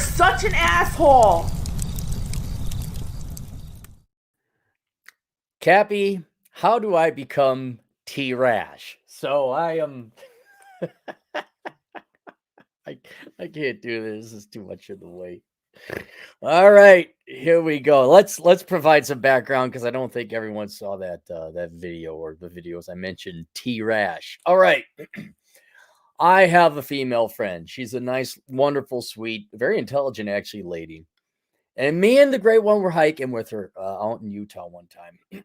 such an asshole. Cappy, how do I become T-RASH? So I am... I can't do this. This is too much in the way. All right, here we go. Let's provide some background because I don't think everyone saw that that video or the videos I mentioned. T-RASH. All right. I have a female friend. She's a nice, wonderful, sweet, very intelligent, actually, lady. And me and the great one were hiking with her out in Utah one time.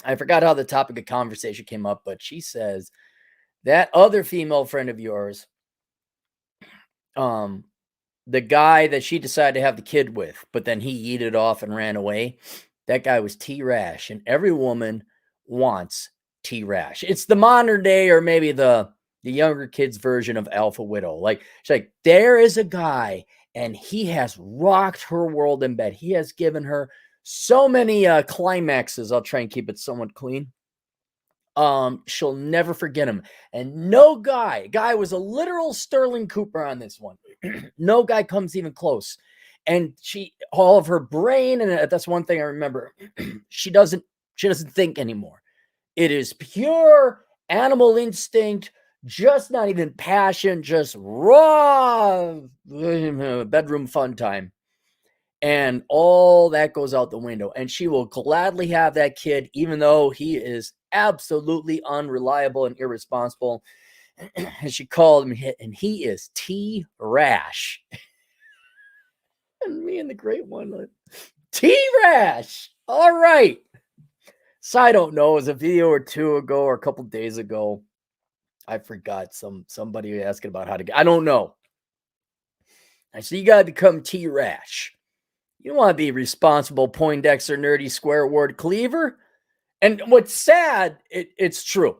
I forgot how the topic of conversation came up, but she says that other female friend of yours, the guy that she decided to have the kid with, but then he yeeted off and ran away, that guy was T-RASH, and every woman wants T-RASH. It's the modern day, or maybe the younger kids version of Alpha Widow. Like, she's like, there is a guy, and he has rocked her world in bed. He has given her so many climaxes. I'll try and keep it somewhat clean. She'll never forget him. And no guy was a literal Sterling Cooper on this one. No guy comes even close. And all of her brain, and that's one thing I remember, she doesn't think anymore. It is pure animal instinct, just not even passion, just raw bedroom fun time. And all that goes out the window. And she will gladly have that kid, even though he is absolutely unreliable and irresponsible. And she called him, and he is T-RASH. And me and the great one, like, T-RASH. All right. So I don't know. It was a video or two ago or a couple days ago. I forgot somebody asking about how to get. I don't know. I said, you got to become T-RASH. You want to be responsible, Poindexter, nerdy, square word cleaver. And what's sad, it's true.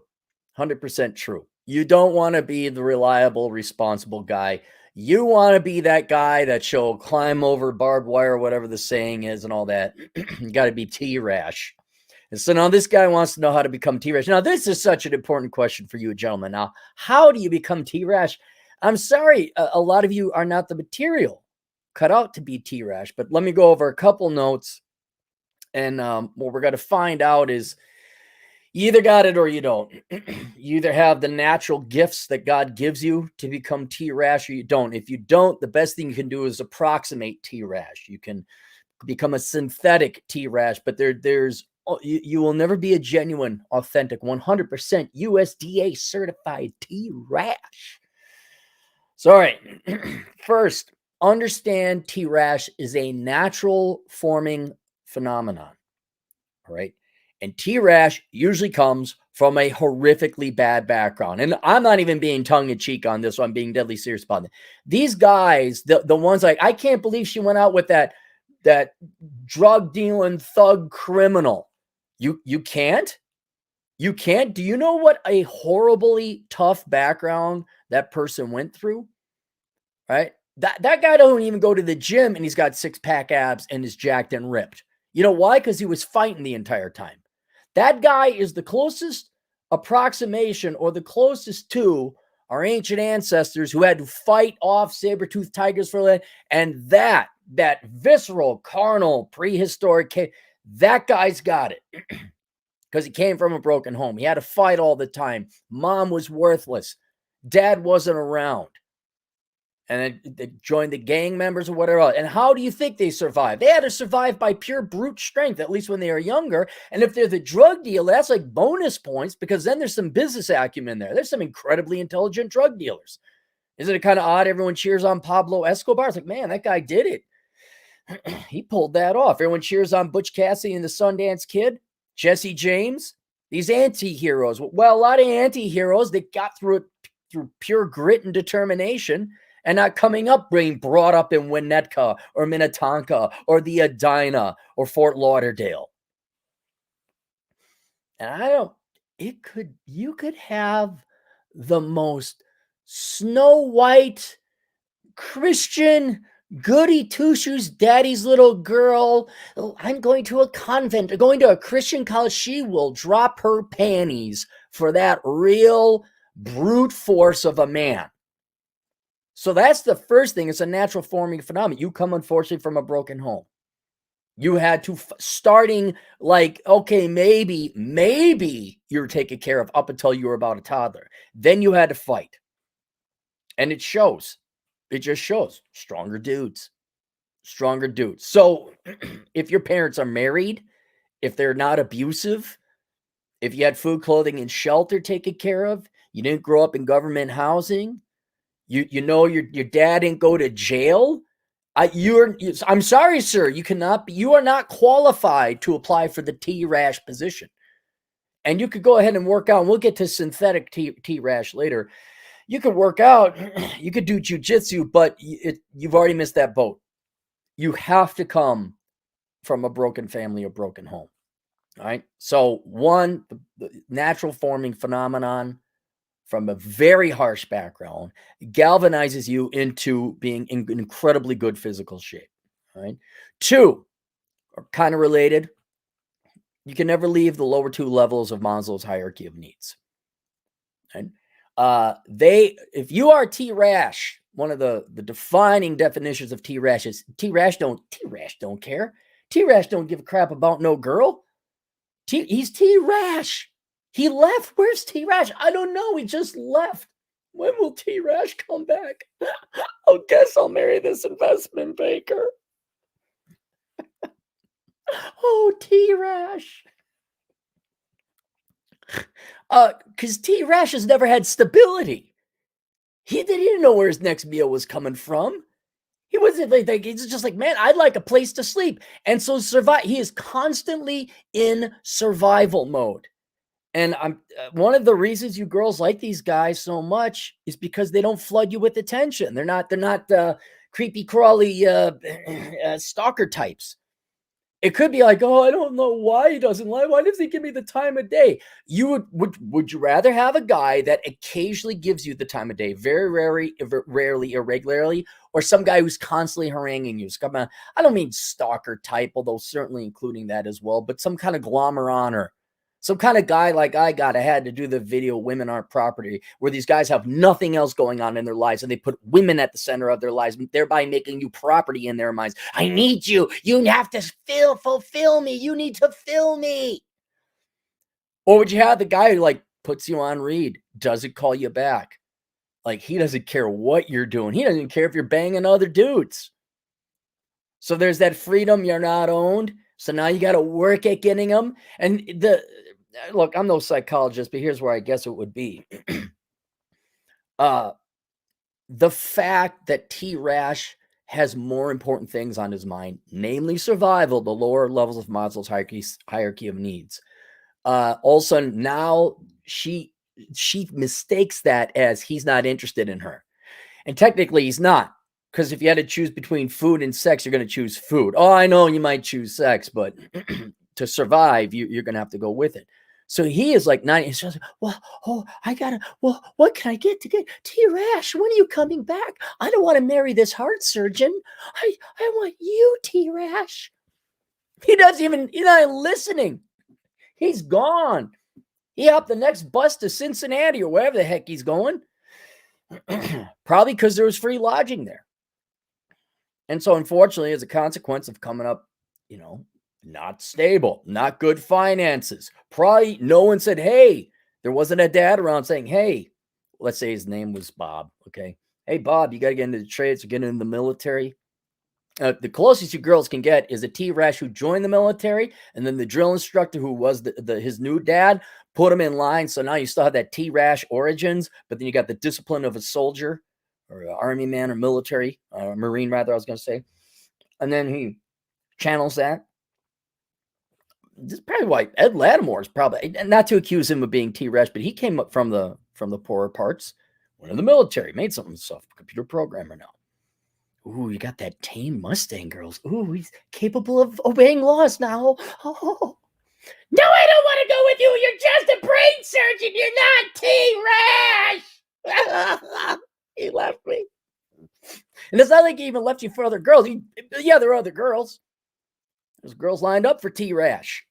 100% true. You don't want to be the reliable, responsible guy. You want to be that guy that shall climb over barbed wire, whatever the saying is and all that. You got to be T-RASH. And so now this guy wants to know how to become T-RASH. Now, this is such an important question for you, gentlemen. Now, how do you become T-RASH? I'm sorry, a lot of you are not the material cut out to be T-RASH, but let me go over a couple notes. And what we're going to find out is you either got it or you don't. You either have the natural gifts that God gives you to become T-RASH or you don't. If you don't, the best thing you can do is approximate T-RASH. You can become a synthetic T-RASH, but you will never be a genuine, authentic, 100% USDA certified T-RASH. So, all right. First, understand T-RASH is a natural forming phenomenon. All right. And T-RASH usually comes from a horrifically bad background. And I'm not even being tongue-in-cheek on this, so I'm being deadly serious about it. These guys, the ones like, I can't believe she went out with that drug dealing thug criminal. You can't? You can't? Do you know what a horribly tough background that person went through? Right? That guy don't even go to the gym and he's got six-pack abs and is jacked and ripped. You know why? Because he was fighting the entire time. That guy is the closest approximation or the closest to our ancient ancestors who had to fight off saber-toothed tigers for that. And that visceral, carnal, prehistoric, that guy's got it. Because he came from a broken home. He had to fight all the time. Mom was worthless. Dad wasn't around. And they joined the gang members or whatever else. And how do you think they survived? They had to survive by pure brute strength, at least when they were younger. And if they're the drug dealer, that's like bonus points because then there's some business acumen there. There's some incredibly intelligent drug dealers. Isn't it kind of odd? Everyone cheers on Pablo Escobar. It's like, man, that guy did it. He pulled that off. Everyone cheers on Butch Cassidy and the Sundance Kid, Jesse James, these anti-heroes. Well, a lot of anti-heroes that got through it through pure grit and determination. And not coming up, being brought up in Winnetka or Minnetonka or the Edina or Fort Lauderdale. And you could have the most Snow White Christian goody two-shoes daddy's little girl. I'm going to a convent or going to a Christian college. She will drop her panties for that real brute force of a man. So that's the first thing. It's a natural forming phenomenon. You come, unfortunately, from a broken home. You had to starting like, okay, maybe you're taken care of up until you were about a toddler. Then you had to fight. And it shows. It just shows stronger dudes. Stronger dudes. So if your parents are married, if they're not abusive, if you had food, clothing, and shelter taken care of, you didn't grow up in government housing, you know your dad didn't go to jail. I'm sorry, sir. You are not qualified to apply for the T-RASH position. And you could go ahead and work out, and we'll get to synthetic T-RASH later. You could work out, you could do jujitsu, but you've already missed that boat. You have to come from a broken family or broken home. All right. So one, the natural forming phenomenon from a very harsh background galvanizes you into being in incredibly good physical shape. All right. Two, are kind of related. You can never leave the lower two levels of Maslow's hierarchy of needs. Right? If you are T-RASH, one of the defining definitions of T-RASH is T-RASH don't care. T-RASH don't give a crap about no girl. He's T-RASH. He left. Where's T-RASH? I don't know. He just left. When will T-RASH come back? I guess I'll marry this investment banker. Oh, T-RASH. Because T-RASH has never had stability. He didn't know where his next meal was coming from. He wasn't like he's just like, man, I'd like a place to sleep. And so he is constantly in survival mode. And one of the reasons you girls like these guys so much is because they don't flood you with attention. They're not creepy crawly stalker types. It could be like, oh, I don't know why he doesn't like. Why does he give me the time of day? You would you rather have a guy that occasionally gives you the time of day, very rarely, irregularly, or some guy who's constantly haranguing you? Come on, I don't mean stalker type, although certainly including that as well, but some kind of glomeron, some kind of guy like I had to do the video Women Aren't Property, where these guys have nothing else going on in their lives and they put women at the center of their lives, thereby making you property in their minds. I need you. You have to fulfill me. You need to fill me. Or would you have the guy who like puts you on read, doesn't call you back? Like he doesn't care what you're doing. He doesn't care if you're banging other dudes. So there's that freedom. You're not owned. So now you got to work at getting them. And look, I'm no psychologist, but here's where I guess it would be. The fact that T-RASH has more important things on his mind, namely survival, the lower levels of Maslow's hierarchy of needs. Also, now she mistakes that as he's not interested in her. And technically he's not. Because if you had to choose between food and sex, you're going to choose food. Oh, I know you might choose sex, but to survive, you're going to have to go with it. So he is like 90. He's just like, what can I get to get T-RASH? When are you coming back? I don't want to marry this heart surgeon. I want you, T-RASH. He's not even listening. He's gone. He hopped the next bus to Cincinnati or wherever the heck he's going. Probably because there was free lodging there. And so, unfortunately, as a consequence of coming up, not stable, not good finances, probably no one said, hey, there wasn't a dad around saying, hey, let's say his name was Bob. Okay. Hey, Bob, you got to get into the trades or get into the military. The closest you girls can get is a T-RASH who joined the military, and then the drill instructor who was his new dad put him in line. So now you still have that T-RASH origins, but then you got the discipline of a soldier or an army man or military, Marine rather, I was going to say. And then he channels that. This is probably why Ed Lattimore is probably, not to accuse him of being T-RASH, but he came up from the poorer parts, went in the military, made something himself, computer programmer now. Ooh, you got that tame Mustang, girls. Ooh, he's capable of obeying laws now. Oh. No, I don't want to go with you. You're just a brain surgeon. You're not T-RASH. He left me. And it's not like he even left you for other girls. There are other girls. There's girls lined up for T-RASH.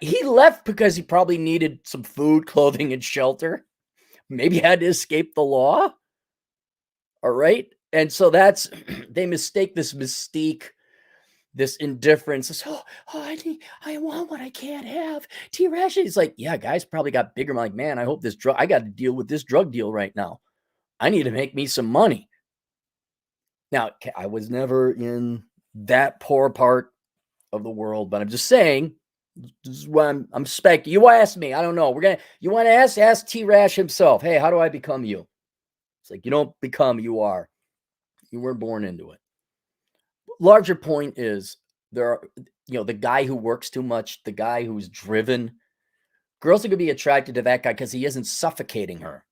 He left because he probably needed some food, clothing, and shelter. Maybe had to escape the law. All right. And so that's they mistake this mystique, this indifference. This, I want what I can't have. T-Rash. It's like, yeah, guys probably got bigger. I'm like, man, I hope this drug. I got to deal with this drug deal right now. I need to make me some money. Now, I was never in that poor part of the world, but I'm just saying. This is what I'm spec. You ask me. I don't know. You want to ask T-Rash himself. Hey, how do I become you? It's like, you don't become, you are. You weren't born into it. Larger point is there are, the guy who works too much, the guy who's driven. Girls are going to be attracted to that guy because he isn't suffocating her.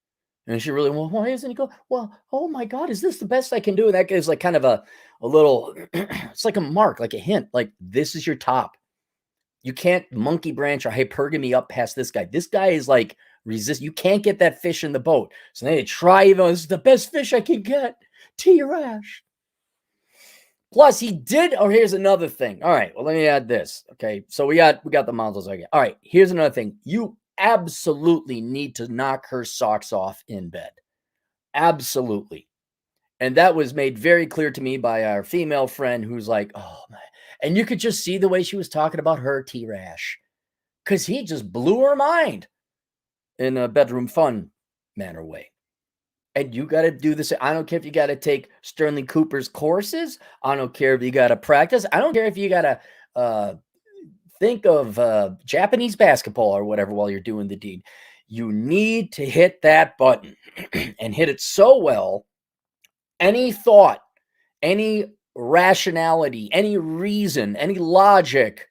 And she really, well, why isn't he go? Well, oh my God, is this the best I can do? And that guy's like kind of a little, it's like a mark, like a hint, like this is your top. You can't monkey branch or hypergamy up past this guy. This guy is like resist. You can't get that fish in the boat. So they try, even this is the best fish I can get. T-Rash. Plus, he did. Oh, here's another thing. All right. Well, let me add this. Okay. So we got the models again. All right. Here's another thing. You absolutely need to knock her socks off in bed. Absolutely. And that was made very clear to me by our female friend who's like, oh, my. And you could just see the way she was talking about her T-Rash because he just blew her mind in a bedroom fun manner way. And you got to do this. I don't care if you got to take Sterling Cooper's courses. I don't care if you got to practice. I don't care if you got to think of Japanese basketball or whatever while you're doing the deed. You need to hit that button and hit it so well. Any thought, any rationality, any reason, any logic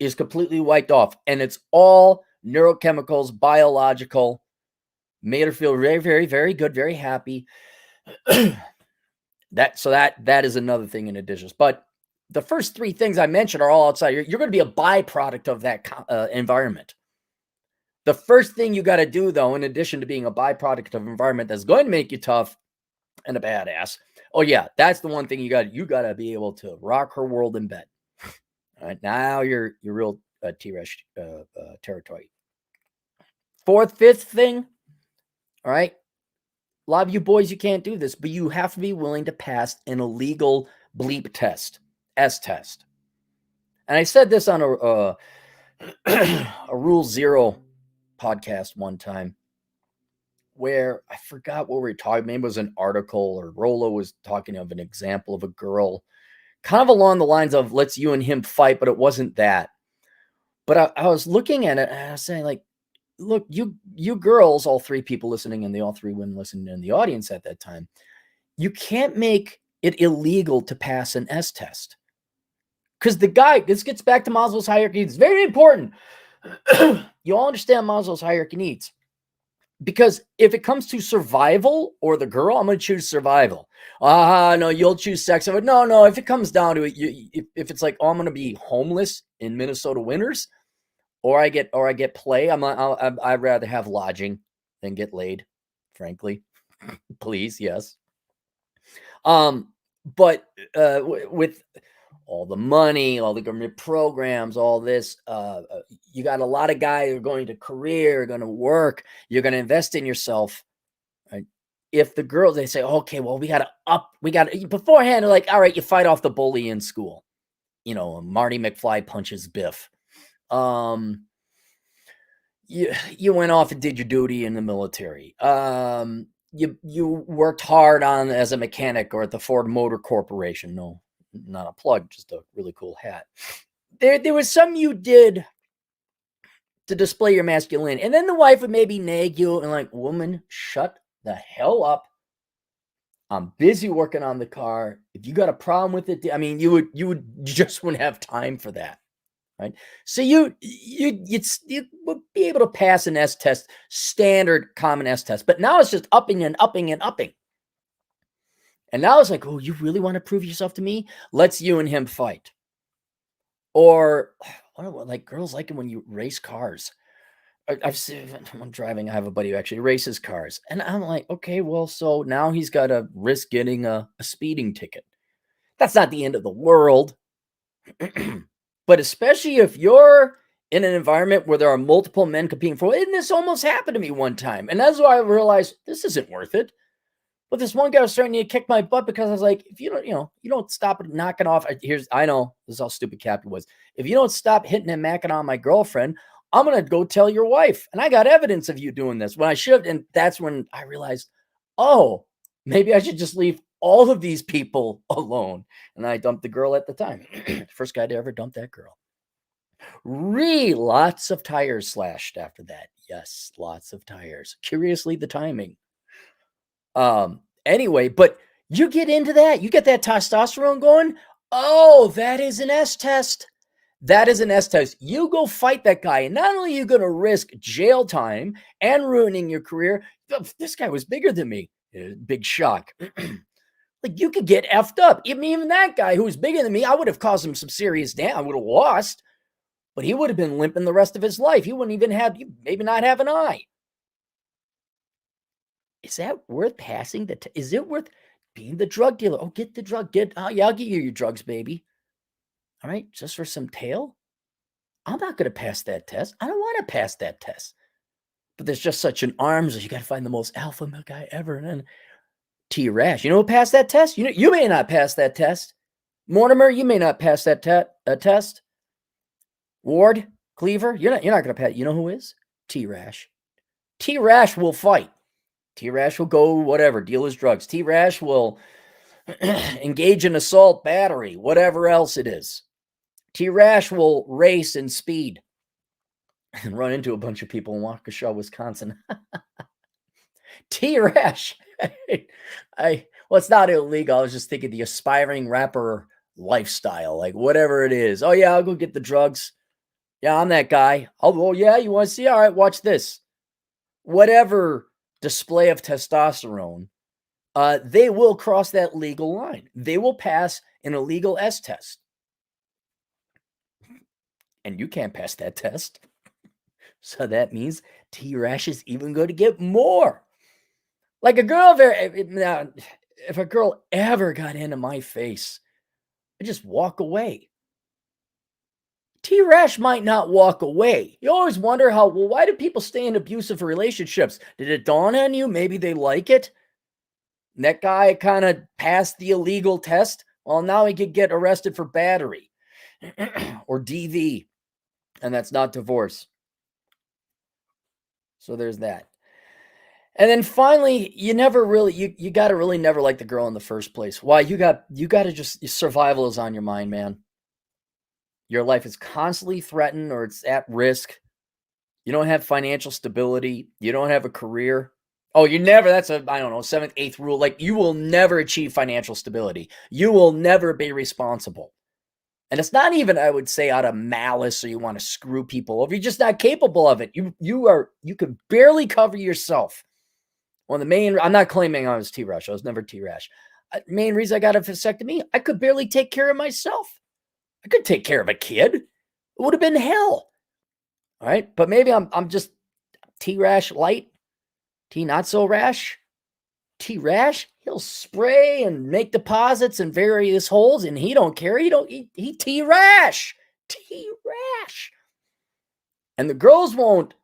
is completely wiped off. And it's all neurochemicals, biological, made her feel very, very, very good, very happy. that is another thing in addition. But the first three things I mentioned are all outside. You're going to be a byproduct of that environment. The first thing you got to do, though, in addition to being a byproduct of environment that's going to make you tough and a badass. Oh yeah, that's the one thing you got to be able to rock her world in bed. All right, now you're real T-Rash territory. Fifth thing. All right, a lot of you boys, you can't do this, but you have to be willing to pass an illegal bleep test, S test. And I said this on a Rule Zero podcast one time, where I forgot what we were talking. Maybe it was an article, or Rolo was talking of an example of a girl, kind of along the lines of let's you and him fight, but it wasn't that. But I was looking at it and I was saying, like, look, you girls, all three people listening and the all three women listening in the audience at that time, you can't make it illegal to pass an S test. Because this gets back to Maslow's hierarchy. It's very important. You all understand Maslow's hierarchy needs. Because if it comes to survival or the girl, I'm going to choose survival. No, you'll choose sex. No. If it comes down to it, if it's like, oh, I'm going to be homeless in Minnesota winters, or I get play, I'd rather have lodging than get laid, frankly. Please, yes. But with all the money, all the government programs, all this, you got a lot of guys who are going to career, going to work, you're going to invest in yourself. Right? If the girls, they say, okay, well, we got to beforehand, they're like, all right, you fight off the bully in school. Marty McFly punches Biff. You went off and did your duty in the military. You worked hard as a mechanic or at the Ford Motor Corporation. No, not a plug, just a really cool hat. There was some you did to display your masculinity. And then the wife would maybe nag you and like, woman, shut the hell up. I'm busy working on the car. If you got a problem with it, I mean, you just wouldn't have time for that. Right. So you would be able to pass an S test, standard common S test, but now it's just upping and upping and upping. And now it's like, oh, you really want to prove yourself to me? Let's you and him fight. Or like girls like it when you race cars. I've seen when I'm driving, I have a buddy who actually races cars. And I'm like, okay, well, so now he's got to risk getting a speeding ticket. That's not the end of the world. But especially if you're in an environment where there are multiple men competing for it, and this almost happened to me one time. And that's why I realized this isn't worth it. But this one guy was starting to kick my butt because I was like, if you don't, you don't stop knocking off. I know this is how stupid Cappy was. If you don't stop hitting and macking on my girlfriend, I'm going to go tell your wife. And I got evidence of you doing this when I should. And that's when I realized, oh, maybe I should just leave all of these people alone. And I dumped the girl at the time. First guy to ever dump that girl. Lots of tires slashed after that. Yes, lots of tires. Curiously, the timing. Anyway, but you get into that, you get that testosterone going. Oh, that is an S test. That is an S test. You go fight that guy, and not only are you going to risk jail time and ruining your career, this guy was bigger than me. Big shock. Like, you could get effed up. Even that guy who was bigger than me, I would have caused him some serious damage. I would have lost, but he would have been limping the rest of his life. He wouldn't even have, maybe not have an eye. Is that worth passing is it worth being the drug dealer? Oh, get the drug. Yeah, I'll get you your drugs, baby. All right, just for some tail? I'm not going to pass that test. I don't want to pass that test. But there's just such an arms race. You got to find the most alpha male guy ever. And then T-Rash. You know who passed that test? You may not pass that test. Mortimer, you may not pass that test. Ward, Cleaver, you're not going to pass. You know who is? T-Rash. T-Rash will fight. T-Rash will go whatever, deal his drugs. T-Rash will engage in assault, battery, whatever else it is. T-Rash will race and speed and run into a bunch of people in Waukesha, Wisconsin. T-Rash. Well, it's not illegal. I was just thinking the aspiring rapper lifestyle, like whatever it is. Oh, yeah, I'll go get the drugs. Yeah, I'm that guy. Oh, yeah, you want to see? All right, watch this. Whatever display of testosterone, they will cross that legal line. They will pass an illegal S test. And you can't pass that test. So that means T-Rash is even going to get more. Like a girl, if a girl ever got into my face, I just walk away. T-Rash might not walk away. You always wonder why do people stay in abusive relationships? Did it dawn on you? Maybe they like it. And that guy kind of passed the illegal test. Well, now he could get arrested for battery or DV. And that's not divorce. So there's that. And then finally, you got to really never like the girl in the first place. Why? You got to just, survival is on your mind, man. Your life is constantly threatened or it's at risk. You don't have financial stability. You don't have a career. Oh, that's I don't know, 7th, 8th rule. Like, you will never achieve financial stability. You will never be responsible. And it's not even, I would say, out of malice or you want to screw people over. You're just not capable of it. You could barely cover yourself. I'm not claiming I was T-Rash. I was never T-Rash. Main reason I got a vasectomy, I could barely take care of myself. I could take care of a kid. It would have been hell. All right. But maybe I'm just T-Rash light, T not so rash. T-Rash, he'll spray and make deposits in various holes, and he don't care. He T-Rash. T-Rash. And the girls won't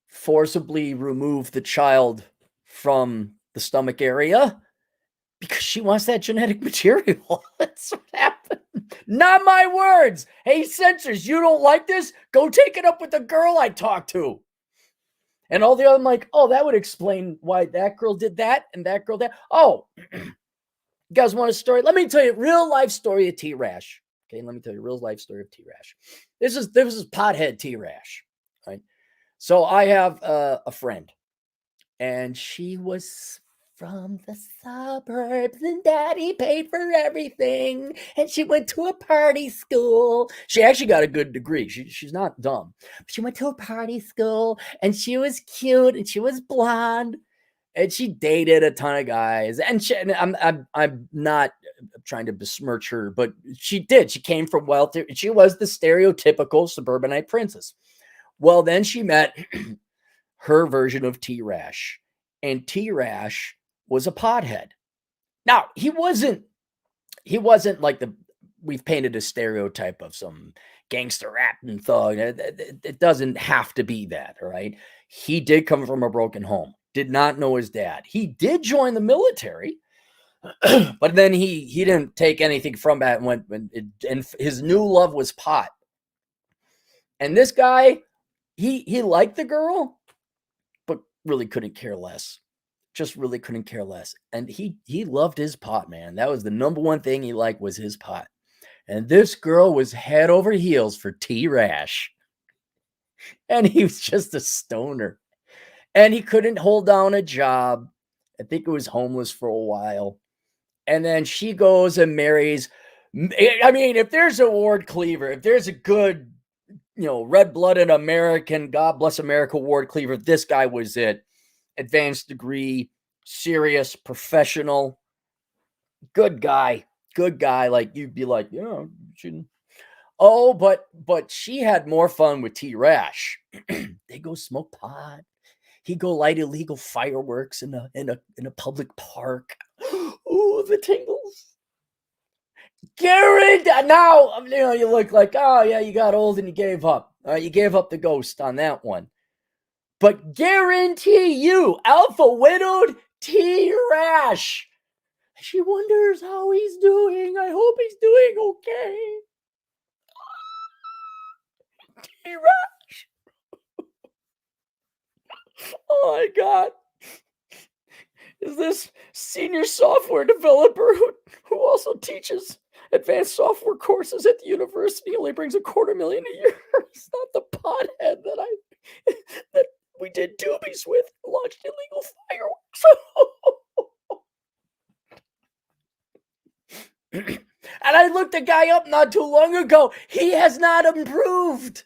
forcibly remove the child from the stomach area because she wants that genetic material. That's what happened. Not my words. Hey, censors, you don't like this? Go take it up with the girl I talked to. And all the other, I'm like, oh, that would explain why that girl did that and that girl that. Oh, you guys want a story? Let me tell you a real life story of T-Rash. Okay, let me tell you a real life story of T-Rash. This is pothead T-Rash, right? So I have a friend, and she was from the suburbs, and daddy paid for everything, and she went to a party school. She actually got a good degree. She's not dumb. But she went to a party school, and she was cute, and she was blonde, and she dated a ton of guys. And I'm not trying to besmirch her, but she did. She came from wealth. She was the stereotypical suburbanite princess. Well, then she met her version of T-Rash, and T-Rash was a pothead. Now, he wasn't like we've painted a stereotype of some gangster rap and thug. It doesn't have to be that, all right? He did come from a broken home. did not know his dad. He did join the military, but then he didn't take anything from that and his new love was pot. And this guy, he liked the girl, but really couldn't care less. Just really couldn't care less. And he loved his pot, man. That was the number one thing he liked was his pot. And this girl was head over heels for T-RASH. And he was just a stoner. And he couldn't hold down a job. I think he was homeless for a while. And then she goes and marries. I mean, if there's a ward cleaver, if there's a good, red-blooded American, God bless America ward cleaver, this guy was it. Advanced degree, serious, professional, good guy. Like you'd be like, shouldn't. Oh, but she had more fun with T-RASH. They go smoke pot. He go light illegal fireworks in a public park. Ooh, the tingles. Garrett, now you look like, oh yeah, you got old and you gave up. You gave up the ghost on that one. But guarantee you, alpha widowed T-RASH. She wonders how he's doing. I hope he's doing okay. T-RASH. Oh my God. Is this senior software developer who also teaches advanced software courses at the university, only brings $250,000 a year? It's not the pothead that we did doobies with, launched illegal fireworks. And I looked the guy up not too long ago. He has not improved.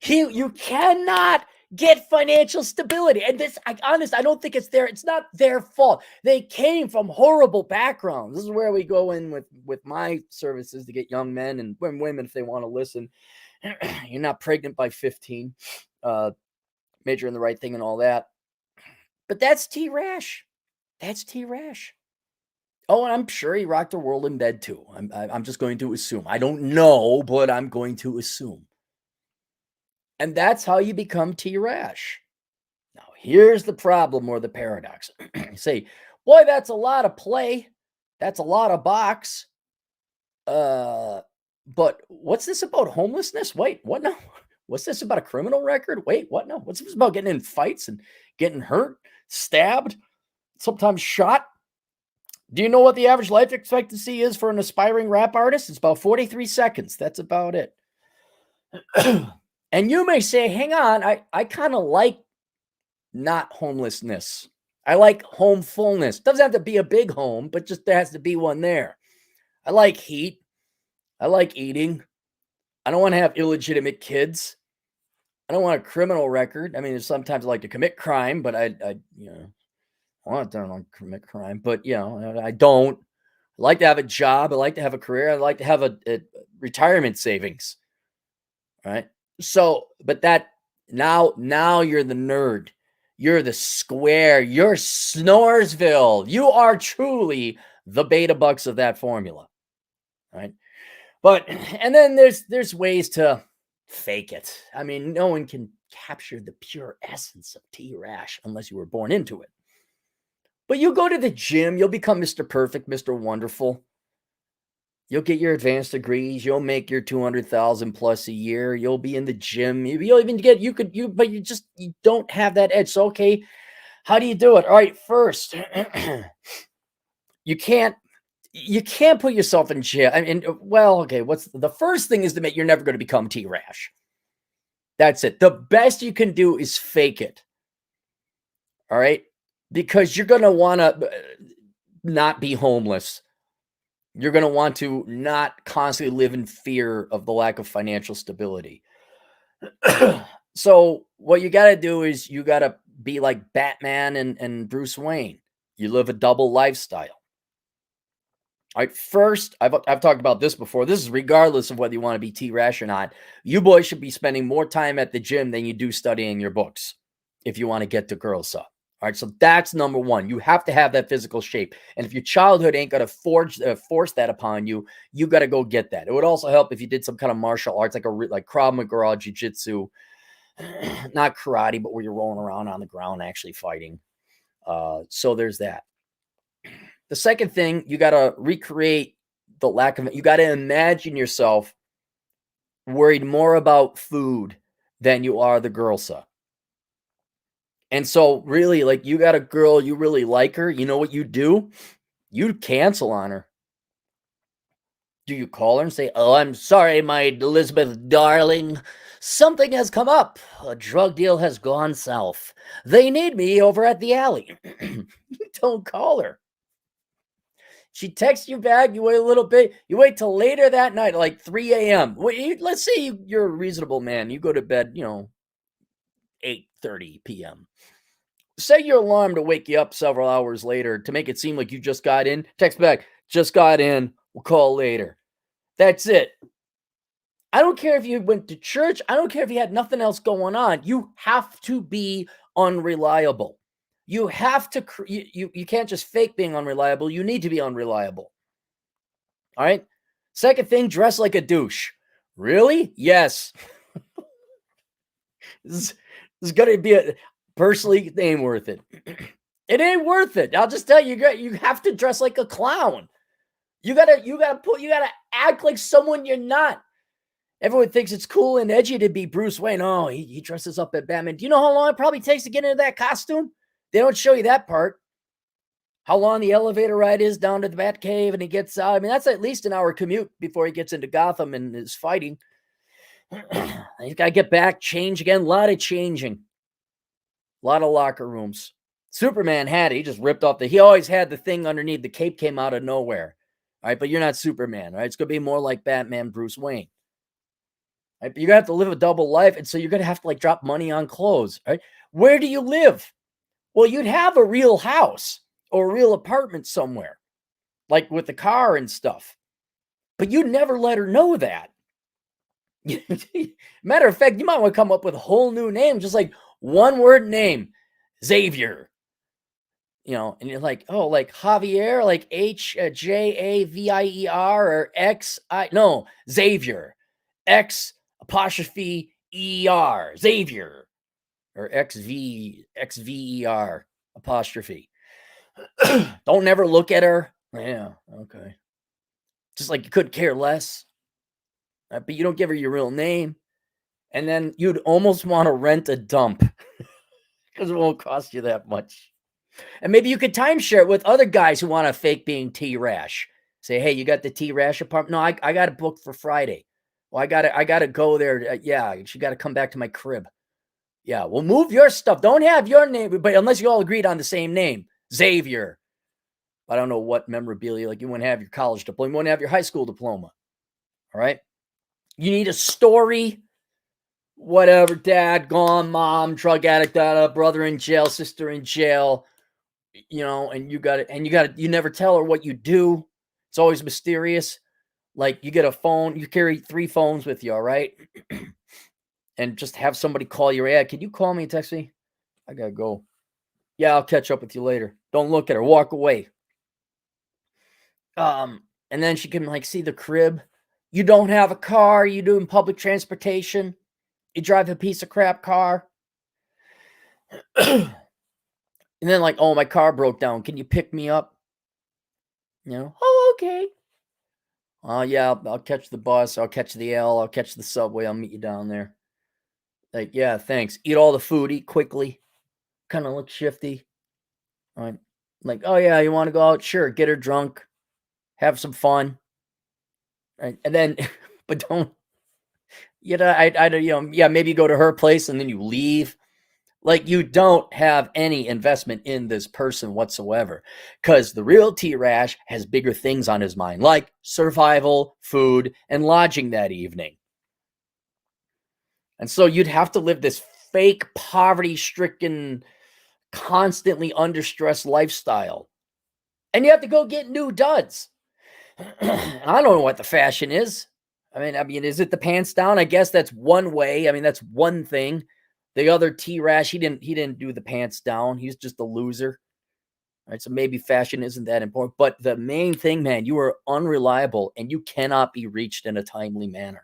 You cannot get financial stability. And this, I don't think it's not their fault. They came from horrible backgrounds. This is where we go in with my services to get young men and women, if they want to listen. You're not pregnant by 15, major in the right thing and all that. But that's T-RASH. That's T-RASH. Oh, and I'm sure he rocked the world in bed too. I'm just going to assume. I don't know, but I'm going to assume. And that's how you become T-RASH. Now, here's the problem or the paradox. You say, boy, that's a lot of play. That's a lot of box. But what's this about homelessness? Wait, what now? What's this about a criminal record? Wait, what now? What's this about getting in fights and getting hurt, stabbed, sometimes shot? Do you know what the average life expectancy is for an aspiring rap artist? It's about 43 seconds. That's about it. And you may say, hang on, I kind of like not homelessness. I like home fullness. Doesn't have to be a big home, but just there has to be one there. I like heat. I like eating. I don't want to have illegitimate kids. I don't want a criminal record. I mean, sometimes I like to commit crime, but I don't want to commit crime, but I don't. I like to have a job. I like to have a career. I like to have a retirement savings. Right. So, but that now you're the nerd. You're the square. You're Snoresville. You are truly the beta bucks of that formula. Right. But, and then there's ways to fake it. I mean, no one can capture the pure essence of T-RASH unless you were born into it. But you go to the gym, you'll become Mr. Perfect, Mr. Wonderful. You'll get your advanced degrees. You'll make your 200,000 plus a year. You'll be in the gym. You'll even get, but you don't have that edge. So, okay, how do you do it? All right, first, you can't put yourself in jail. I mean, well, okay, what's the first thing is to admit you're never going to become T-RASH. That's it. The best you can do is fake it. All right, because you're going to want to not be homeless. You're going to want to not constantly live in fear of the lack of financial stability. So what you got to do is you got to be like Batman and Bruce Wayne. You live a double lifestyle. All right, first, I've talked about this before. This is regardless of whether you want to be T-RASH or not. You boys should be spending more time at the gym than you do studying your books if you want to get the girls up. All right, so that's number one. You have to have that physical shape. And if your childhood ain't going to force that upon you, you got to go get that. It would also help if you did some kind of martial arts, like Krav Maga, Jiu-Jitsu, Not karate, but where you're rolling around on the ground actually fighting. So there's that. The second thing, you got to recreate the lack of it. You got to imagine yourself worried more about food than you are the girlsa. And so really, like, you got a girl, you really like her, you know what you do? You cancel on her. Do you call her and say, "Oh, I'm sorry, my Elizabeth darling. Something has come up. A drug deal has gone south. They need me over at the alley." Don't call her. She texts you back. You wait a little bit. You wait till later that night, like 3 a.m. Let's say you're a reasonable man. You go to bed, 8:30 p.m. Set your alarm to wake you up several hours later to make it seem like you just got in. Text back, "Just got in. We'll call later." That's it. I don't care if you went to church. I don't care if you had nothing else going on. You have to be unreliable. You have to, you can't just fake being unreliable. You need to be unreliable. All right. Second thing, dress like a douche. Really? Yes. This is going to be personally, it ain't worth it. It ain't worth it. I'll just tell you, you have to dress like a clown. You gotta act like someone you're not. Everyone thinks it's cool and edgy to be Bruce Wayne. Oh, he dresses up at Batman. Do you know how long it probably takes to get into that costume? They don't show you that part. How long the elevator ride is down to the Batcave and he gets out. I mean, that's at least an hour commute before he gets into Gotham and is fighting. He's got to get back, change again. A lot of changing. A lot of locker rooms. Superman had it. He just ripped off he always had the thing underneath. The cape came out of nowhere. All right, but you're not Superman, right? It's going to be more like Batman, Bruce Wayne. Right? But you're going to have to live a double life, and so you're going to have to, like, drop money on clothes, right? Where do you live? Well, you'd have a real house or a real apartment somewhere, like with the car and stuff. But you'd never let her know that. Matter of fact, you might want to come up with a whole new name, just like one word name, Xavier. And you're like, oh, like Javier, like Javier or no, Xavier, X apostrophe ER, Xavier, or XVER apostrophe. Don't never look at her. Yeah, okay. Just like you couldn't care less. But you don't give her your real name. And then you'd almost want to rent a dump because it won't cost you that much. And maybe you could timeshare it with other guys who want to fake being T-RASH. Say, hey, you got the T-RASH apartment? No, I got it booked for Friday. Well, I gotta go there. Yeah, you got to come back to my crib. Yeah, well, move your stuff. Don't have your name, but unless you all agreed on the same name, Xavier. I don't know what memorabilia, like you wouldn't have your college diploma, you wouldn't have your high school diploma. All right. You need a story. Whatever, dad gone, mom, drug addict, brother in jail, sister in jail. And you never tell her what you do. It's always mysterious. Like you get a phone, you carry 3 phones with you, all right? And just have somebody call your ad. Can you call me and text me? I gotta go. Yeah, I'll catch up with you later. Don't look at her, walk away. And then she can, like, see the crib. You don't have a car, you doing public transportation, you drive a piece of crap car. And then, like, oh, my car broke down. Can you pick me up? Oh, okay. Yeah, I'll catch the bus. I'll catch the L. I'll catch the subway. I'll meet you down there. Like, yeah, thanks. Eat all the food. Eat quickly. Kind of look shifty. All right. Like, oh, yeah, you want to go out? Sure. Get her drunk. Have some fun. Right. And then, but don't, yeah, maybe go to her place and then you leave. Like, you don't have any investment in this person whatsoever, because the real T-RASH has bigger things on his mind, like survival, food, and lodging that evening. And so you'd have to live this fake, poverty-stricken, constantly under stress lifestyle. And you have to go get new duds. I don't know what the fashion is. I mean, is it the pants down? I guess that's one way. I mean, that's one thing. The other T-RASH, he didn't do the pants down. He's just a loser. All right, so maybe fashion isn't that important. But the main thing, man, you are unreliable and you cannot be reached in a timely manner.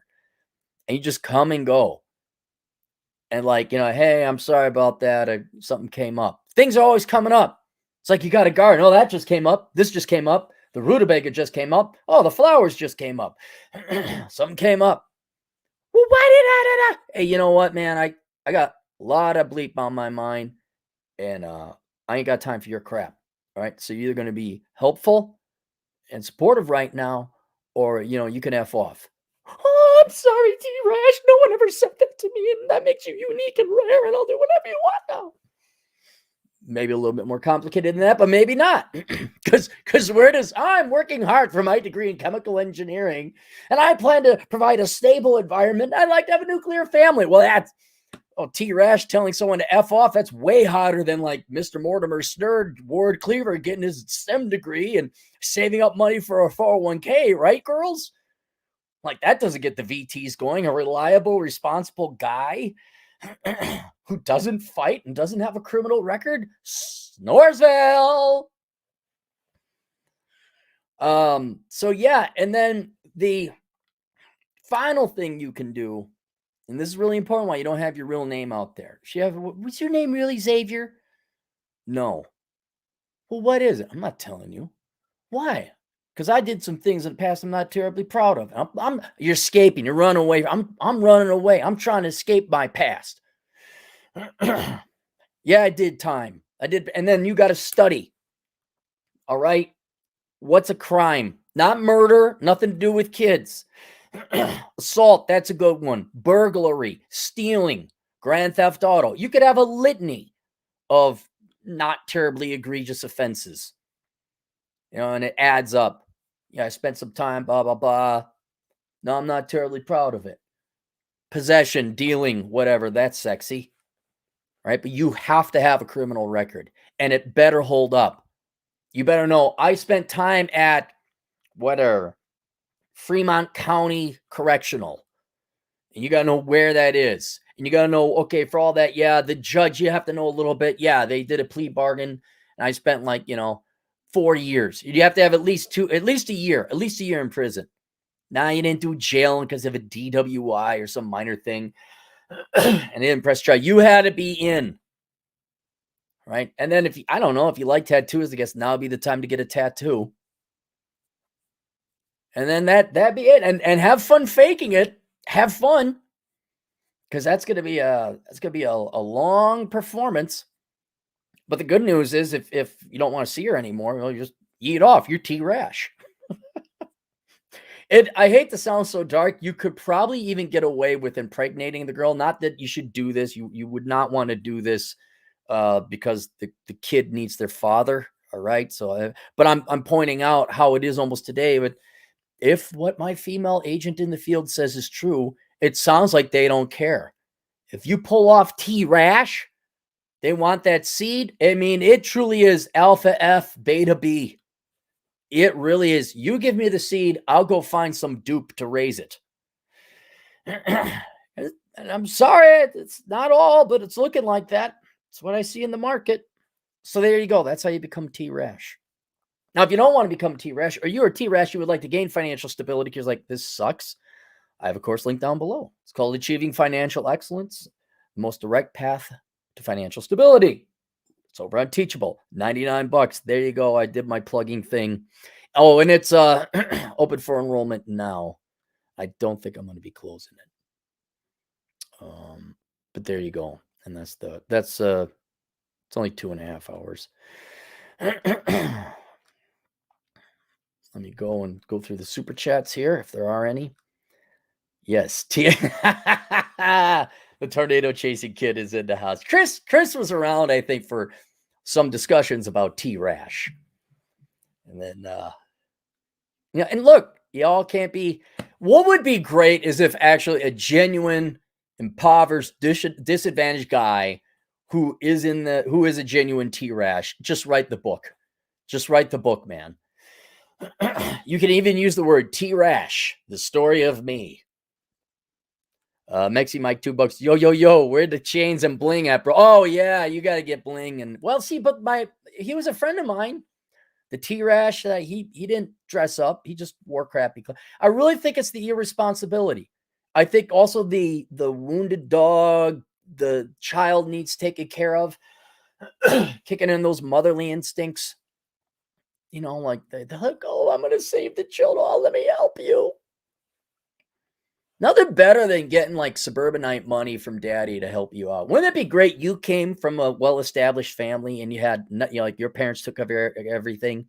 And you just come and go. and like, hey, I'm sorry about that. Something came up. Things are always coming up. It's like you got a garden. Oh, that just came up. This just came up. The rutabaga just came up. Oh, the flowers just came up. Something came up. Well, why did I? Hey, you know what, man? I got a lot of bleep on my mind, and I ain't got time for your crap. All right. So you're either going to be helpful and supportive right now, or you can F off. Oh, I'm sorry, T-Rash. No one ever said that to me, and that makes you unique and rare, and I'll do whatever you want now. Maybe a little bit more complicated than that, but maybe not. Because I'm working hard for my degree in chemical engineering, and I plan to provide a stable environment. I'd like to have a nuclear family. Well, that's T-Rash telling someone to F off, that's way hotter than like Mr. Mortimer Snurd, Ward Cleaver getting his STEM degree and saving up money for a 401k, right, girls? Like, that doesn't get the VTs going. A reliable, responsible guy who doesn't fight and doesn't have a criminal record? Snoresville! So yeah, and then the final thing you can do, and this is really important why you don't have your real name out there. What's your name really, Xavier? No. Well, what is it? I'm not telling you. Why? Because I did some things in the past I'm not terribly proud of. You're escaping. You're running away. I'm running away. I'm trying to escape my past. Yeah, I did time. I did. And then you got to study. All right. What's a crime? Not murder. Nothing to do with kids. Assault. That's a good one. Burglary. Stealing. Grand theft auto. You could have a litany of not terribly egregious offenses. And it adds up. Yeah, I spent some time, blah, blah, blah. No, I'm not terribly proud of it. Possession, dealing, whatever, that's sexy. Right? But you have to have a criminal record, and it better hold up. You better know, I spent time at Fremont County Correctional. And you got to know where that is. And you got to know, okay, for all that, yeah, the judge, you have to know a little bit. Yeah, they did a plea bargain, and I spent 4 years. You have to have at least a year in prison. Now you didn't do jail because of a DWI or some minor thing. And they didn't press charge. You had to be in. Right. And then if you like tattoos, I guess now would be the time to get a tattoo. And then that'd be it. And have fun faking it. Have fun. Because that's gonna be a long performance. But the good news is if you don't want to see her anymore, you just eat off. You're T-Rash. I hate to sound so dark. You could probably even get away with impregnating the girl. Not that you should do this. You would not want to do this because the kid needs their father. All right. So, but I'm pointing out how it is almost today. But if what my female agent in the field says is true, it sounds like they don't care. If you pull off T-Rash, they want that seed. I mean, it truly is alpha F, beta B. It really is. You give me the seed, I'll go find some dupe to raise it. And I'm sorry, it's not all, but it's looking like that. It's what I see in the market. So there you go. That's how you become T-Rash. Now, if you don't want to become T-Rash, or you are T-Rash, you would like to gain financial stability because this sucks, I have a course link down below. It's called Achieving Financial Excellence, the most direct path to financial stability. It's over on Teachable, $99. There you go. I did my plugging thing. Oh, and it's open for enrollment now. I don't think I'm going to be closing it. But there you go. And it's only 2.5 hours. Let me go through the super chats here if there are any. Yes, the tornado chasing kid is in the house. Chris was around, I think, for some discussions about T-Rash. And then, and look, y'all can't be. What would be great is if actually a genuine, impoverished, disadvantaged guy who is a genuine T-Rash, just write the book. Just write the book, man. You can even use the word T-Rash, the story of me. Mexi Mike, $2. Yo, where the chains and bling at, bro? Oh yeah, you got to get bling. And well, see, but he was a friend of mine. The T-Rash, he didn't dress up. He just wore crappy clothes. I really think it's the irresponsibility. I think also the wounded dog, the child needs taken care of, kicking in those motherly instincts. Like they're like, oh, I'm going to save the children. Oh, let me help you. Nothing better than getting like suburbanite money from daddy to help you out. Wouldn't it be great? You came from a well-established family and you had, like your parents took care of everything,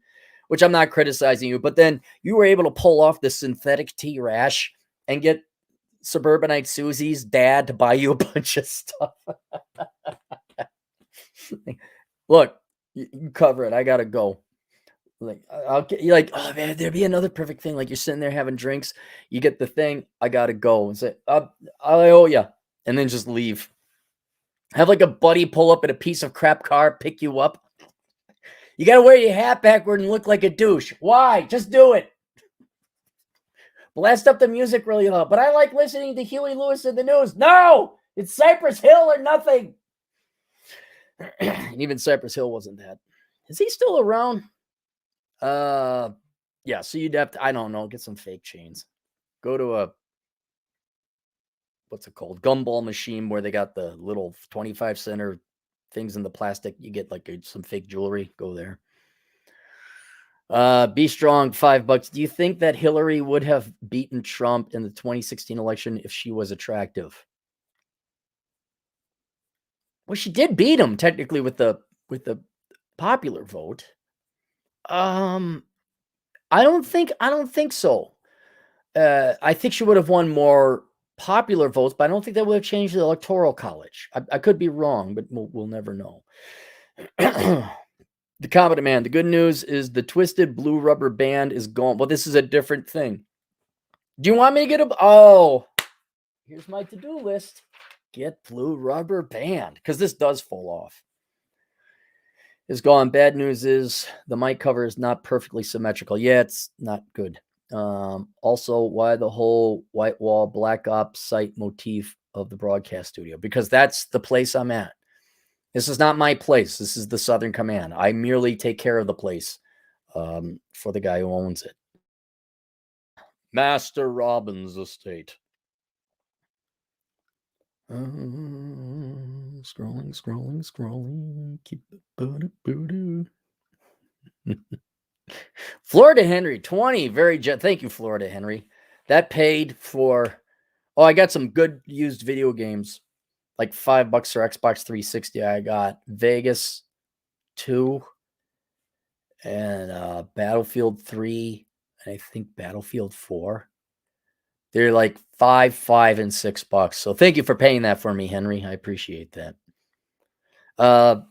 which I'm not criticizing you, but then you were able to pull off the synthetic T-Rash and get suburbanite Susie's dad to buy you a bunch of stuff. Look, you cover it. I got to go. Like, I'll get you like, oh man, there'd be another perfect thing. Like you're sitting there having drinks, you get the thing, I gotta go and say, I owe you, and then just leave. Have like a buddy pull up in a piece of crap car, pick you up. You gotta wear your hat backward and look like a douche. Why? Just do it. Blast up the music really loud. But I like listening to Huey Lewis in the news. No, it's Cypress Hill or nothing. And even Cypress Hill wasn't that. Is he still around? Yeah, so you'd have to, I don't know, get some fake chains. Go to a, what's it called? Gumball machine where they got the little 25 center things in the plastic. You get like some fake jewelry. Go there. Be strong, $5. Do you think that Hillary would have beaten Trump in the 2016 election if she was attractive? Well, she did beat him technically with the popular vote. I don't think so. I think she would have won more popular votes, but I don't think that would have changed the electoral college. I could be wrong, but we'll never know. The Competent Man. The good news is the twisted blue rubber band is gone. Well, this is a different thing. Do you want me to get a? Oh, here's my to-do list. Get blue rubber band because this does fall off. Is gone. Bad news is the mic cover is not perfectly symmetrical. Yeah, it's not good. Also, why the whole white wall black ops site motif of the broadcast studio? Because that's the place I'm at. This is not my place. This is the Southern Command. I merely take care of the place for the guy who owns it. Master Robbins Estate. Scrolling. Keep the Florida Henry 20. Thank you, Florida Henry. That paid for. Oh, I got some good used video games, like $5 for Xbox 360. I got Vegas 2 and Battlefield 3, and I think Battlefield 4. They're like $5 and $6. So thank you for paying that for me, Henry. I appreciate that. 6'2",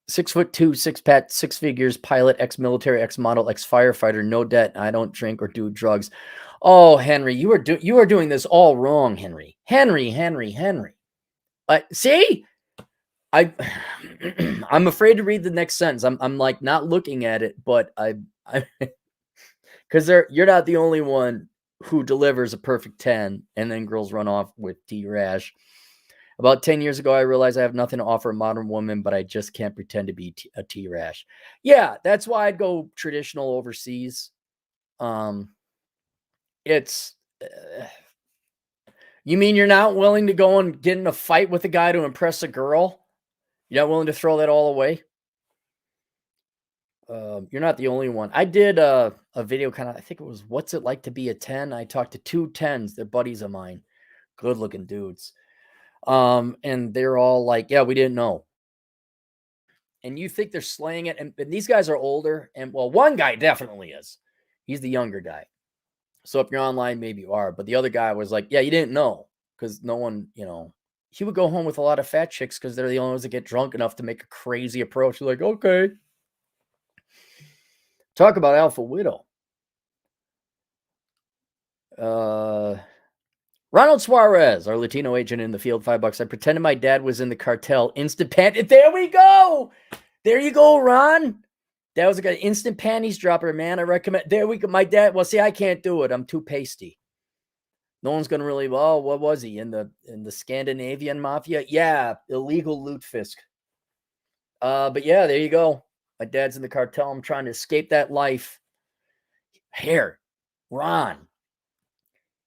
6', 6 figures, pilot, ex-military, ex-model, ex-firefighter, no debt. I don't drink or do drugs. Oh, Henry, you are doing this all wrong, Henry. Henry. See, I'm afraid to read the next sentence. I'm like not looking at it, but I because you're not the only one who delivers a perfect 10 and then girls run off with T-Rash. About 10 years ago, I realized I have nothing to offer a modern woman, but I just can't pretend to be a T-Rash. Yeah, that's why I'd go traditional overseas. It's you mean you're not willing to go and get in a fight with a guy to impress a girl? You're not willing to throw that all away? You're not the only one. I did a video I think it was What's It Like to Be a 10? I talked to 2 10s. They're buddies of mine. Good looking dudes. And they're all like, yeah, we didn't know. And you think they're slaying it. And these guys are older. And well, one guy definitely is. He's the younger guy. So if you're online, maybe you are. But the other guy was like, yeah, you didn't know. Because no one, he would go home with a lot of fat chicks because they're the only ones that get drunk enough to make a crazy approach. They're like, okay. Talk about Alpha Widow. Ronald Suarez, our Latino agent in the field, $5. I pretended my dad was in the cartel. Instant pan. There we go. There you go, Ron. That was an instant panties dropper, man. I recommend. There we go. My dad. Well, see, I can't do it. I'm too pasty. No one's gonna really. Oh, what was he in the Scandinavian mafia? Yeah, illegal loot fisk. But yeah, there you go. My dad's in the cartel. I'm trying to escape that life. Here, Ron.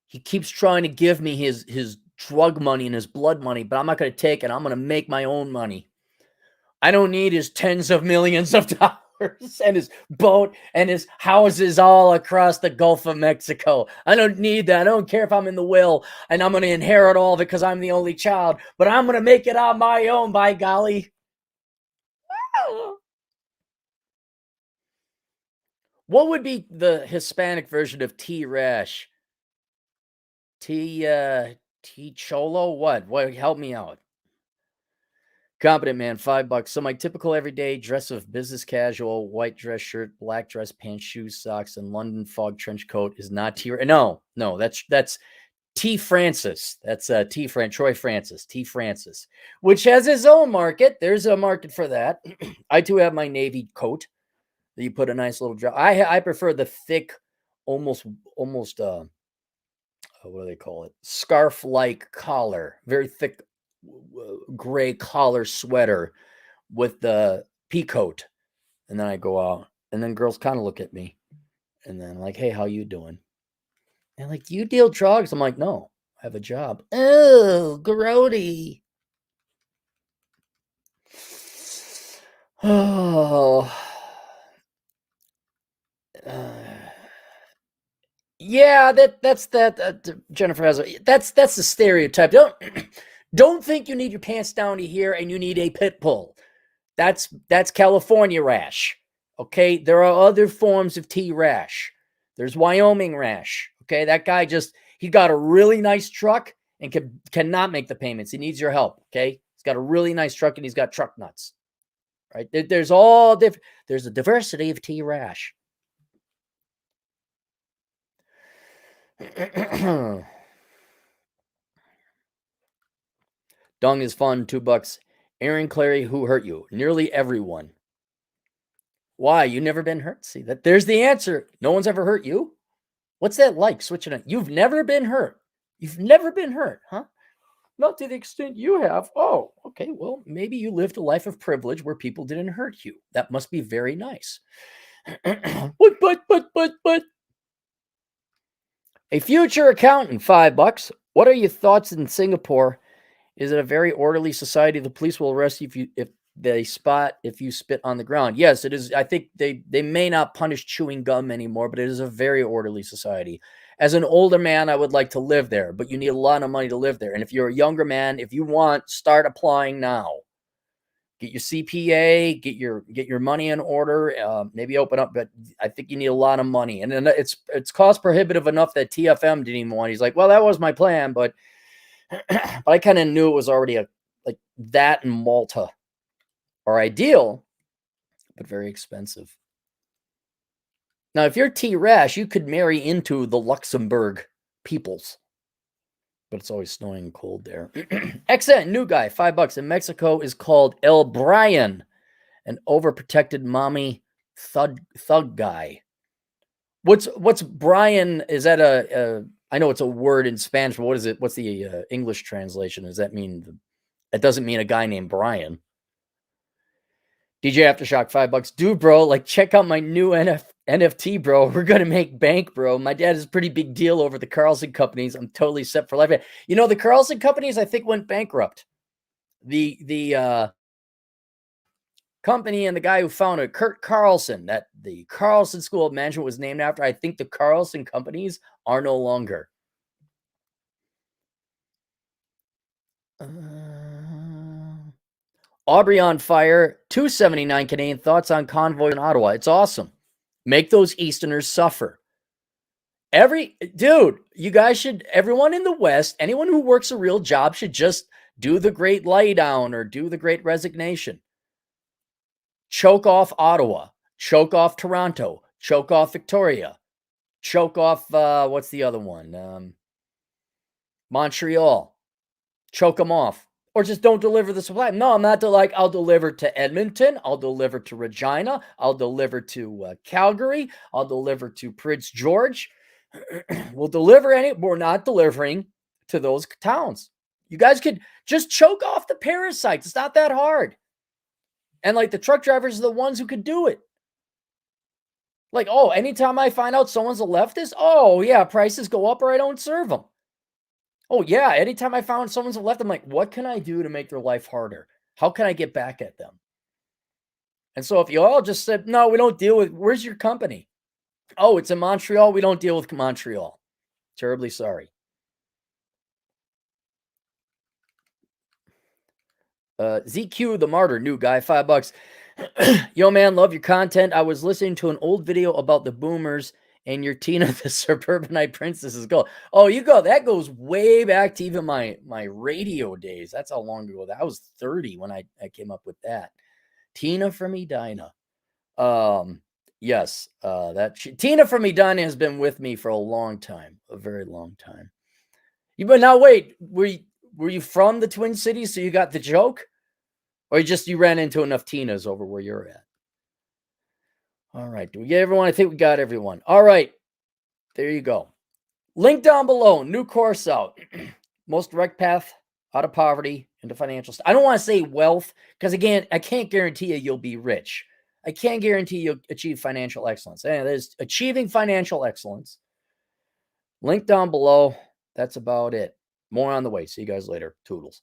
He keeps trying to give me his drug money and his blood money, but I'm not going to take it. I'm going to make my own money. I don't need his tens of millions of dollars and his boat and his houses all across the Gulf of Mexico. I don't need that. I don't care if I'm in the will and I'm going to inherit all of it because I'm the only child, but I'm going to make it on my own, by golly. What would be the Hispanic version of T-Rash? T-Cholo? What? Help me out. Competent man, $5. So my typical everyday dress of business casual, white dress shirt, black dress pants, shoes, socks, and London fog trench coat is not T. No, that's T. Francis. That's Troy Francis, T. Francis, which has his own market. There's a market for that. I too have my navy coat that you put a nice little drop. I prefer the thick, almost what do they call it? Scarf-like collar, very thick gray collar sweater with the pea coat. And then I go out and then girls kind of look at me and then like, hey, how you doing? And like, do you deal drugs? I'm like, no, I have a job. Oh, grody. Oh. Yeah, that's Jennifer has that's the stereotype. Don't think you need your pants down to here and you need a pit bull. That's California rash. Okay, there are other forms of T-rash. There's Wyoming rash. Okay, that guy he got a really nice truck and cannot make the payments. He needs your help. Okay, he's got a really nice truck and he's got truck nuts. Right? There's all different. There's a diversity of T-rash. Dung is fun. $2. Aaron Clary, who hurt you? Nearly everyone. Why? You never been hurt? See, there's the answer. No one's ever hurt you? What's that like, switching it? You've never been hurt. You've never been hurt, huh? Not to the extent you have. Oh, okay. Well, maybe you lived a life of privilege where people didn't hurt you. That must be very nice. But. A future accountant, $5. What are your thoughts in Singapore? Is it a very orderly society? The police will arrest you if they spot if you spit on the ground. Yes, it is. I think they may not punish chewing gum anymore, but it is a very orderly society. As an older man, I would like to live there, but you need a lot of money to live there. And if you're a younger man, if you want, start applying now. Get your CPA, get your money in order, maybe open up, but I think you need a lot of money. And then it's cost prohibitive enough that TFM didn't even want. He's like, well, that was my plan, but I kind of knew it was already like that in Malta are ideal, but very expensive. Now, if you're T-Rash, you could marry into the Luxembourg peoples. But it's always snowing and cold there. XN, new guy, $5 in Mexico is called El Brian, an overprotected mommy thug guy. What's Brian? Is that I know it's a word in Spanish, but what is it? What's the English translation? Does that mean? It doesn't mean a guy named Brian. DJ Aftershock, $5. Dude, bro, like check out my new NFT, bro. We're gonna make bank, bro. My dad is a pretty big deal over the Carlson companies. I'm totally set for life. You know, the Carlson companies, I think, went bankrupt. The company and the guy who founded it, Kurt Carlson, that the Carlson School of Management was named after. I think the Carlson companies are no longer. Aubrey on fire, $2.79 Canadian. Thoughts on convoy in Ottawa? It's awesome. Make those Easterners suffer. Dude, you guys should, everyone in the West, anyone who works a real job should just do the great lay down or do the great resignation. Choke off Ottawa, choke off Toronto, choke off Victoria, choke off, what's the other one? Montreal. Choke them off. Or just don't deliver the supply. No, I'm not I'll deliver to Edmonton. I'll deliver to Regina. I'll deliver to Calgary. I'll deliver to Prince George. We'll deliver we're not delivering to those towns. You guys could just choke off the parasites. It's not that hard. And like the truck drivers are the ones who could do it. Like, oh, anytime I find out someone's a leftist, oh yeah, prices go up or I don't serve them. Oh, yeah. Anytime I found someone's left, I'm like, what can I do to make their life harder? How can I get back at them? And so if you all just said, no, we don't deal with, where's your company? Oh, it's in Montreal. We don't deal with Montreal. Terribly sorry. ZQ the Martyr, new guy, $5. Yo, man, love your content. I was listening to an old video about the boomers and your Tina the Suburbanite Princess's goal. Oh, you go. That goes way back to even my radio days. That's how long ago that I was 30 when I came up with that. Tina from Edina. Yes, Tina from Edina has been with me for a long time, a very long time. But now wait, were you from the Twin Cities, so you got the joke? Or you ran into enough Tinas over where you're at? All right. Do we get everyone? I think we got everyone. All right. There you go. Link down below. New course out. Most direct path out of poverty into financial. I don't want to say wealth because, again, I can't guarantee you'll be rich. I can't guarantee you'll achieve financial excellence. And there's achieving financial excellence. Link down below. That's about it. More on the way. See you guys later. Toodles.